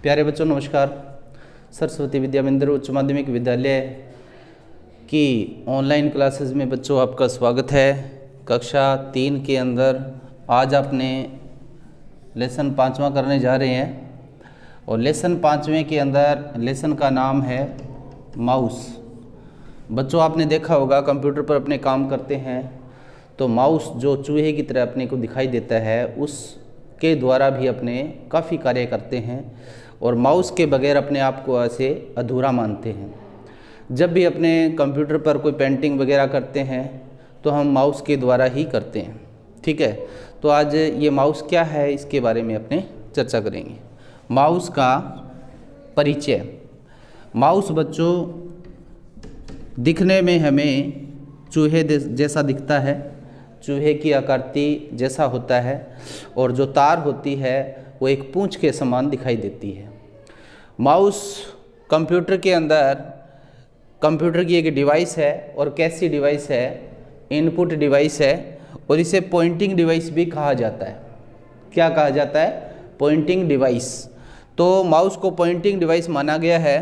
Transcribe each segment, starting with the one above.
प्यारे बच्चों नमस्कार। सरस्वती विद्या मंदिर उच्च माध्यमिक विद्यालय की ऑनलाइन क्लासेस में बच्चों आपका स्वागत है। कक्षा 3 के अंदर आज आपने लेसन 5वां करने जा रहे हैं और लेसन 5वें के अंदर लेसन का नाम है माउस। बच्चों आपने देखा होगा कंप्यूटर पर अपने काम करते हैं तो माउस जो चूहे की तरह अपने को दिखाई देता है उसके द्वारा भी अपने काफ़ी कार्य करते हैं और माउस के बगैर अपने आप को ऐसे अधूरा मानते हैं। जब भी अपने कंप्यूटर पर कोई पेंटिंग वगैरह करते हैं तो हम माउस के द्वारा ही करते हैं। ठीक है, तो आज ये माउस क्या है इसके बारे में अपने चर्चा करेंगे। माउस का परिचय। माउस बच्चों दिखने में हमें चूहे जैसा दिखता है, चूहे की आकृति जैसा होता है और जो तार होती है वो एक पूंछ के समान दिखाई देती है। माउस कंप्यूटर के अंदर कंप्यूटर की एक डिवाइस है और कैसी डिवाइस है, इनपुट डिवाइस है और इसे पॉइंटिंग डिवाइस भी कहा जाता है। क्या कहा जाता है? Pointing device. तो माउस को पॉइंटिंग डिवाइस माना गया है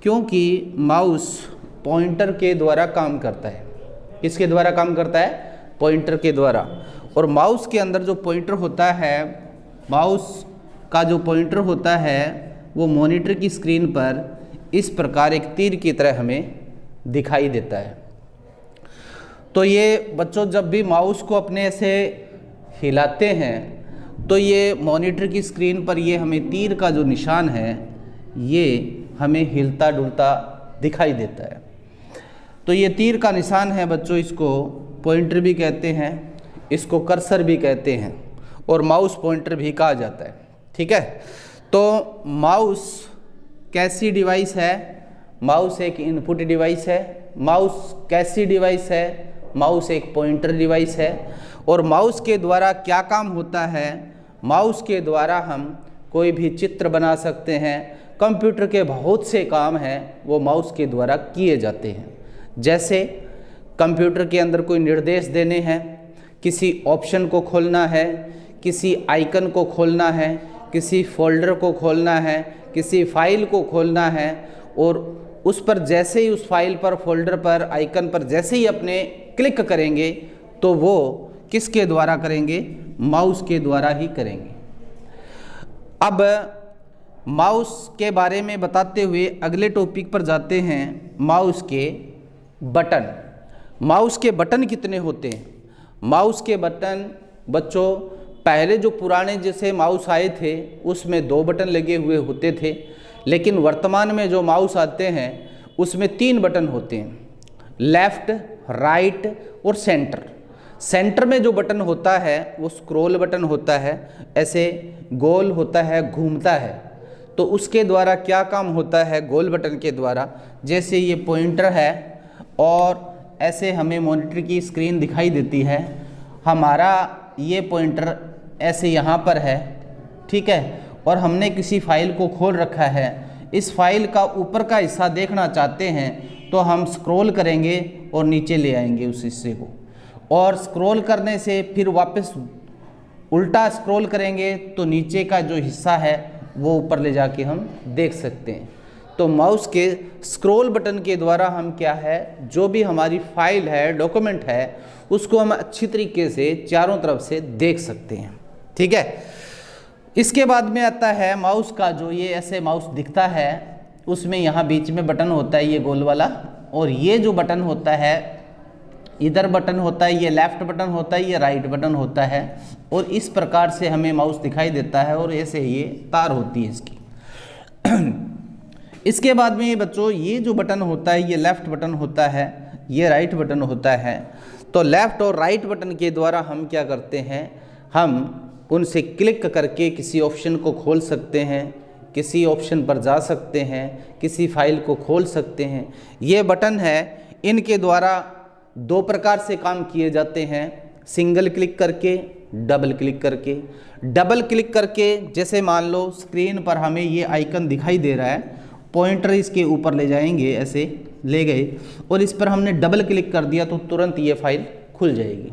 क्योंकि माउस पॉइंटर के द्वारा काम करता है। किसके द्वारा काम करता है? पॉइंटर के द्वारा। और माउस के अंदर जो पॉइंटर होता है, माउस का जो पॉइंटर होता है वो मॉनिटर की स्क्रीन पर इस प्रकार एक तीर की तरह हमें दिखाई देता है। तो ये बच्चों जब भी माउस को अपने से हिलाते हैं तो ये मॉनिटर की स्क्रीन पर ये हमें तीर का जो निशान है ये हमें हिलता डुलता दिखाई देता है। तो ये तीर का निशान है बच्चों, इसको पॉइंटर भी कहते हैं, इसको कर्सर भी कहते हैं और माउस पॉइंटर भी कहा जाता है। ठीक है, तो माउस कैसी डिवाइस है? माउस एक इनपुट डिवाइस है। माउस कैसी डिवाइस है? माउस एक पॉइंटर डिवाइस है। और माउस के द्वारा क्या काम होता है? माउस के द्वारा हम कोई भी चित्र बना सकते हैं। कंप्यूटर के बहुत से काम हैं वो माउस के द्वारा किए जाते हैं। जैसे कंप्यूटर के अंदर कोई निर्देश देने हैं, किसी ऑप्शन को खोलना है, किसी आइकन को खोलना है, किसी फोल्डर को खोलना है, किसी फाइल को खोलना है और उस पर जैसे ही उस फाइल पर, फोल्डर पर, आइकन पर जैसे ही अपने क्लिक करेंगे तो वो किसके द्वारा करेंगे? माउस के द्वारा ही करेंगे। अब माउस के बारे में बताते हुए अगले टॉपिक पर जाते हैं। माउस के बटन। माउस के बटन कितने होते हैं? माउस के बटन बच्चों पहले जो पुराने जैसे माउस आए थे उसमें 2 बटन लगे हुए होते थे, लेकिन वर्तमान में जो माउस आते हैं उसमें 3 बटन होते हैं, लेफ्ट, राइट और सेंटर। सेंटर में जो बटन होता है वो स्क्रॉल बटन होता है, ऐसे गोल होता है, घूमता है। तो उसके द्वारा क्या काम होता है? गोल बटन के द्वारा जैसे ये पॉइंटर है और ऐसे हमें मॉनिटर की स्क्रीन दिखाई देती है, हमारा ये पॉइंटर ऐसे यहाँ पर है। ठीक है, और हमने किसी फाइल को खोल रखा है, इस फाइल का ऊपर का हिस्सा देखना चाहते हैं तो हम स्क्रॉल करेंगे और नीचे ले आएंगे उस हिस्से को, और स्क्रॉल करने से फिर वापस उल्टा स्क्रॉल करेंगे तो नीचे का जो हिस्सा है वो ऊपर ले जाके हम देख सकते हैं। तो माउस के स्क्रॉल बटन के द्वारा हम क्या है, जो भी हमारी फाइल है, डॉक्यूमेंट है, उसको हम अच्छी तरीके से चारों तरफ से देख सकते हैं। ठीक है, इसके बाद में आता है माउस का जो ये ऐसे माउस दिखता है उसमें यहाँ बीच में बटन होता है ये गोल वाला, और ये जो बटन होता है इधर बटन होता है, ये लेफ्ट बटन होता है, ये राइट बटन होता है। और इस प्रकार से हमें माउस दिखाई देता है और ऐसे ये तार होती है इसकी। इसके बाद में बच्चों ये जो बटन होता है ये लेफ्ट बटन होता है, ये राइट बटन होता है। तो लेफ्ट और राइट बटन के द्वारा हम क्या करते हैं, हम उनसे क्लिक करके किसी ऑप्शन को खोल सकते हैं, किसी ऑप्शन पर जा सकते हैं, किसी फाइल को खोल सकते हैं। ये बटन है, इनके द्वारा 2 प्रकार से काम किए जाते हैं, सिंगल क्लिक करके, डबल क्लिक करके। डबल क्लिक करके जैसे मान लो स्क्रीन पर हमें ये आइकन दिखाई दे रहा है, पॉइंटर इसके ऊपर ले जाएंगे, ऐसे ले गए और इस पर हमने डबल क्लिक कर दिया तो तुरंत ये फाइल खुल जाएगी।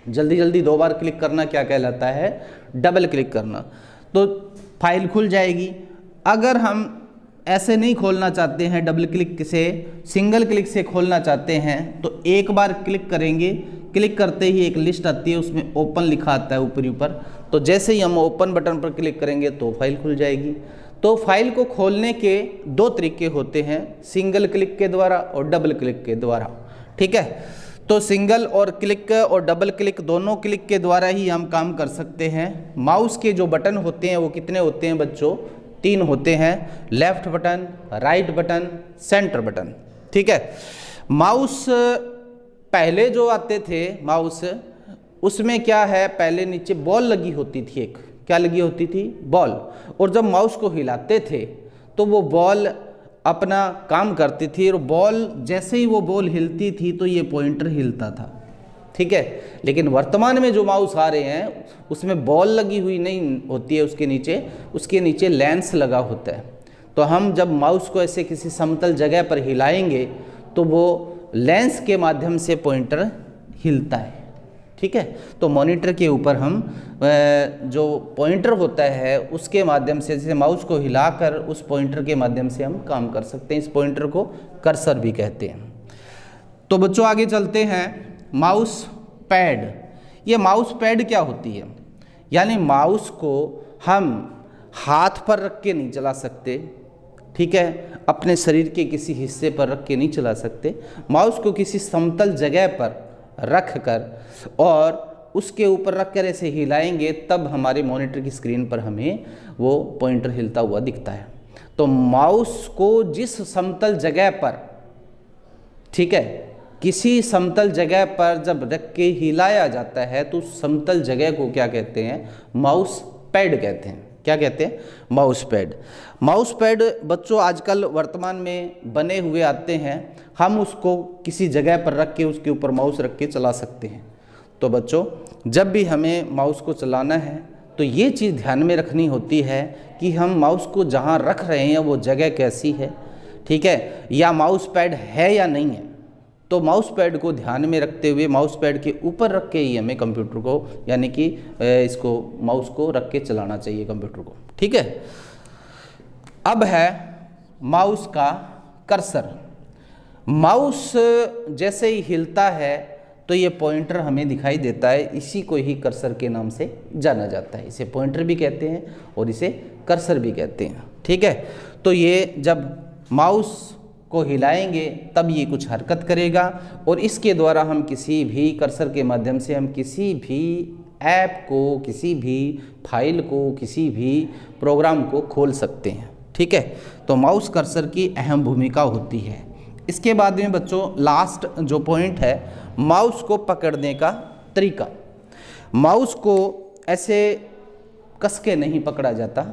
जल्दी जल्दी 2 बार क्लिक करना क्या कहलाता है? डबल क्लिक करना। तो फाइल खुल जाएगी। अगर हम ऐसे नहीं खोलना चाहते हैं, डबल क्लिक से, सिंगल क्लिक से खोलना चाहते हैं, तो एक बार क्लिक करेंगे, क्लिक करते ही एक लिस्ट आती है, उसमें ओपन लिखा आता है ऊपरी ऊपर। तो जैसे ही हम ओपन बटन पर क्लिक करेंगे तो फाइल खुल जाएगी। तो फाइल को खोलने के दो तरीके होते हैं, सिंगल क्लिक के द्वारा और डबल क्लिक के द्वारा। ठीक है, तो सिंगल और क्लिक और डबल क्लिक दोनों क्लिक के द्वारा ही हम काम कर सकते हैं। माउस के जो बटन होते हैं वो कितने होते हैं बच्चों? 3 होते हैं, left button, right button, centre button. ठीक है, माउस पहले जो आते थे माउस, उसमें क्या है, पहले नीचे बॉल लगी होती थी, एक क्या लगी होती थी? बॉल। और जब माउस को हिलाते थे तो वो बॉल अपना काम करती थी, और बॉल जैसे ही वो बॉल हिलती थी तो ये पॉइंटर हिलता था। ठीक है, लेकिन वर्तमान में जो माउस आ रहे हैं उसमें बॉल लगी हुई नहीं होती है, उसके नीचे लेंस लगा होता है। तो हम जब माउस को ऐसे किसी समतल जगह पर हिलाएंगे तो वो लेंस के माध्यम से पॉइंटर हिलता है। ठीक है, तो मॉनिटर के ऊपर हम जो पॉइंटर होता है उसके माध्यम से, जैसे माउस को हिलाकर उस पॉइंटर के माध्यम से हम काम कर सकते हैं। इस पॉइंटर को कर्सर भी कहते हैं। तो बच्चों आगे चलते हैं, माउस पैड। ये माउस पैड क्या होती है? यानी माउस को हम हाथ पर रख के नहीं चला सकते। ठीक है, अपने शरीर के किसी हिस्से पर रख के नहीं चला सकते। माउस को किसी समतल जगह पर रख कर और उसके ऊपर रख कर ऐसे हिलाएंगे तब हमारे मॉनिटर की स्क्रीन पर हमें वो पॉइंटर हिलता हुआ दिखता है। तो माउस को जिस समतल जगह पर, ठीक है, किसी समतल जगह पर जब रख के हिलाया जाता है तो उस समतल जगह को क्या कहते हैं? माउस पैड कहते हैं। क्या कहते हैं? Mouse pad. माउस पैड बच्चों आजकल वर्तमान में बने हुए आते हैं, हम उसको किसी जगह पर रख के उसके ऊपर माउस रख के चला सकते हैं। तो बच्चों जब भी हमें माउस को चलाना है तो ये चीज़ ध्यान में रखनी होती है कि हम माउस को जहाँ रख रहे हैं वो जगह कैसी है। ठीक है, या माउस पैड है या नहीं है। तो माउस पैड को ध्यान में रखते हुए माउस पैड के ऊपर रख के ही हमें कंप्यूटर को, यानी कि इसको माउस को रख के चलाना चाहिए कंप्यूटर को। ठीक है, अब है माउस का कर्सर। माउस जैसे ही हिलता है तो ये पॉइंटर हमें दिखाई देता है, इसी को ही कर्सर के नाम से जाना जाता है। इसे पॉइंटर भी कहते हैं और इसे कर्सर भी कहते हैं। ठीक है, तो ये जब माउस को हिलाएंगे तब ये कुछ हरकत करेगा और इसके द्वारा हम किसी भी कर्सर के माध्यम से हम किसी भी ऐप को, किसी भी फाइल को, किसी भी प्रोग्राम को खोल सकते हैं। ठीक है, तो माउस कर्सर की अहम भूमिका होती है। इसके बाद में बच्चों लास्ट जो पॉइंट है, माउस को पकड़ने का तरीका। माउस को ऐसे कस के नहीं पकड़ा जाता,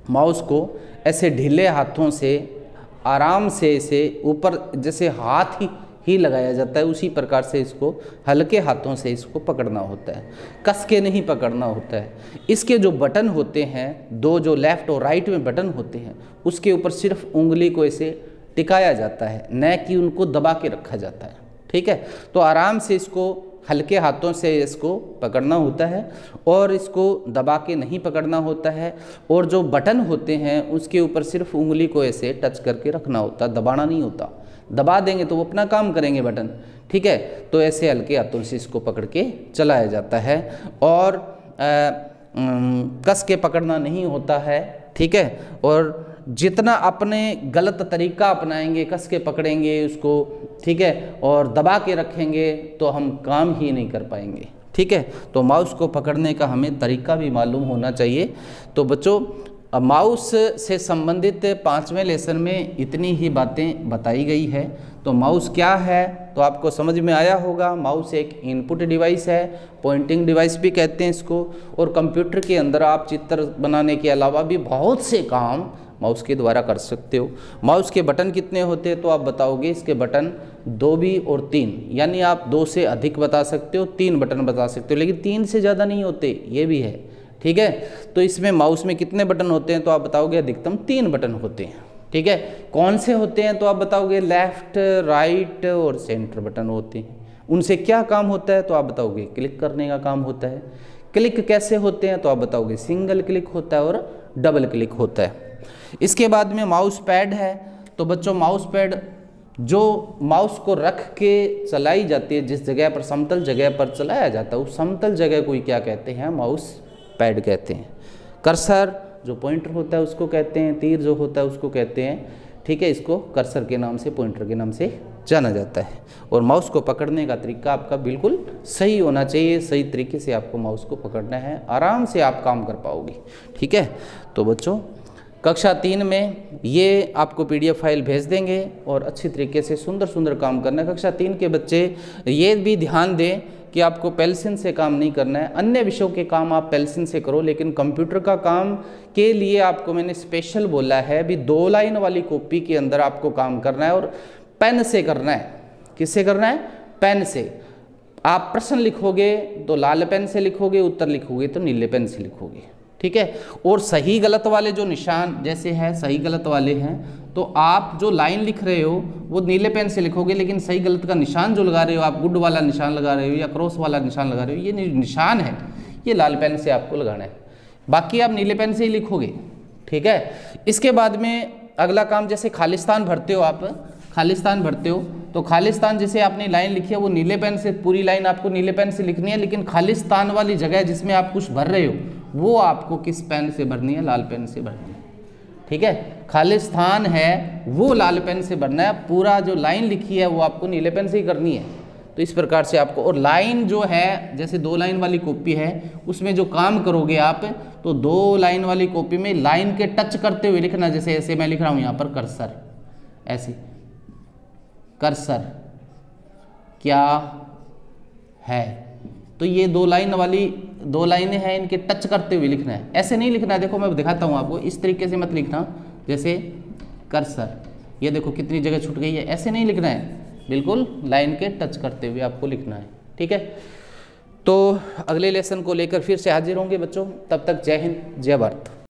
माउस को ऐसे ढीले हाथों से आराम से इसे ऊपर जैसे हाथ ही लगाया जाता है, उसी प्रकार से इसको हल्के हाथों से इसको पकड़ना होता है, कस के नहीं पकड़ना होता है। इसके जो बटन होते हैं, दो जो लेफ़्ट और राइट में बटन होते हैं, उसके ऊपर सिर्फ उंगली को ऐसे टिकाया जाता है, न कि उनको दबा के रखा जाता है। ठीक है, तो आराम से इसको हल्के हाथों से इसको पकड़ना होता है और इसको दबा के नहीं पकड़ना होता है। और जो बटन होते हैं उसके ऊपर सिर्फ उंगली को ऐसे टच करके रखना होता है, दबाना नहीं होता। दबा देंगे तो वो अपना काम करेंगे बटन। ठीक है, तो ऐसे हल्के हाथों से इसको पकड़ के चलाया जाता है और कस के पकड़ना नहीं होता है। ठीक है, और जितना अपने गलत तरीका अपनाएंगे, कस के पकड़ेंगे उसको, ठीक है, और दबा के रखेंगे तो हम काम ही नहीं कर पाएंगे। ठीक है, तो माउस को पकड़ने का हमें तरीका भी मालूम होना चाहिए। तो बच्चों माउस से संबंधित 5वें लेसन में इतनी ही बातें बताई गई है। तो माउस क्या है तो आपको समझ में आया होगा। माउस एक इनपुट डिवाइस है, पॉइंटिंग डिवाइस भी कहते हैं इसको, और कंप्यूटर के अंदर आप चित्र बनाने के अलावा भी बहुत से काम माउस के द्वारा कर सकते हो। माउस के बटन कितने होते हैं तो आप बताओगे, इसके बटन 2 भी और 3, यानी आप 2 से अधिक बता सकते हो, 3 बटन बता सकते हो, लेकिन 3 से ज़्यादा नहीं होते, ये भी है। ठीक है, तो इसमें माउस में कितने बटन होते हैं तो आप बताओगे अधिकतम 3 बटन होते हैं। ठीक है, कौन से होते हैं तो आप बताओगे लेफ्ट, राइट और सेंटर बटन होते हैं। उनसे क्या काम होता है तो आप बताओगे क्लिक करने का काम होता है। क्लिक कैसे होते हैं तो आप बताओगे सिंगल क्लिक होता है और डबल क्लिक होता है। इसके बाद में माउस पैड है। तो बच्चों माउस पैड जो माउस को रख के चलाई जाती है, जिस जगह पर समतल जगह पर चलाया जाता है उस समतल जगह को ही क्या कहते हैं, माउस पैड कहते हैं। कर्सर जो पॉइंटर होता है उसको कहते हैं, तीर जो होता है उसको कहते हैं, ठीक है, इसको कर्सर के नाम से, पॉइंटर के नाम से जाना जाता है। और माउस को पकड़ने का तरीका आपका बिल्कुल सही होना चाहिए, सही तरीके से आपको माउस को पकड़ना है, आराम से आप काम कर पाओगे, ठीक है। तो बच्चों कक्षा 3 में ये आपको PDF फाइल भेज देंगे और अच्छी तरीके से सुंदर सुंदर काम करना है। कक्षा 3 के बच्चे ये भी ध्यान दें कि आपको पेंसिल से काम नहीं करना है, अन्य विषयों के काम आप पेंसिल से करो, लेकिन कंप्यूटर का काम के लिए आपको मैंने स्पेशल बोला है भी 2 लाइन वाली कॉपी के अंदर आपको काम करना है और पेन से करना है। किससे करना है? पेन से। आप प्रश्न लिखोगे तो लाल पेन से लिखोगे, उत्तर लिखोगे तो नीले पेन से लिखोगे, ठीक है। और सही गलत वाले जो निशान जैसे है सही गलत वाले हैं तो आप जो लाइन लिख रहे हो वो नीले पेन से लिखोगे, लेकिन सही गलत का निशान जो लगा रहे हो आप, गुड वाला निशान लगा रहे हो या क्रॉस वाला निशान लगा रहे हो, ये निशान है ये लाल पेन से आपको लगाना है, बाकी आप नीले पेन से ही लिखोगे, ठीक है। इसके बाद में अगला काम, जैसे खालिस्तान भरते हो आप, खालिस्तान भरते हो तो खालिस्तान जैसे आपने लाइन लिखी है वो नीले पेन से, पूरी लाइन आपको नीले पेन से लिखनी है, लेकिन खालिस्तान वाली जगह जिसमें आप कुछ भर रहे हो वो आपको किस पेन से भरनी है? लाल पेन से भरनी है, ठीक है। खालिस्तान है वो लाल पेन से भरना है, पूरा जो लाइन लिखी है वो आपको नीले पेन से ही करनी है। तो इस प्रकार से आपको, और लाइन जो है जैसे 2 लाइन वाली कॉपी है उसमें जो काम करोगे आप तो 2 लाइन वाली कॉपी में लाइन के टच करते हुए लिखना, जैसे ऐसे मैं लिख रहा हूँ यहाँ पर कर्सर, ऐसे कर्सर क्या है, तो ये 2 लाइन वाली 2 लाइनें हैं, इनके टच करते हुए लिखना है, ऐसे नहीं लिखना है। देखो मैं दिखाता हूँ आपको, इस तरीके से मत लिखना, जैसे कर्सर, ये देखो कितनी जगह छूट गई है, ऐसे नहीं लिखना है, बिल्कुल लाइन के टच करते हुए आपको लिखना है, ठीक है। तो अगले लेसन को लेकर फिर से हाजिर होंगे बच्चों, तब तक जय हिंद जय भारत।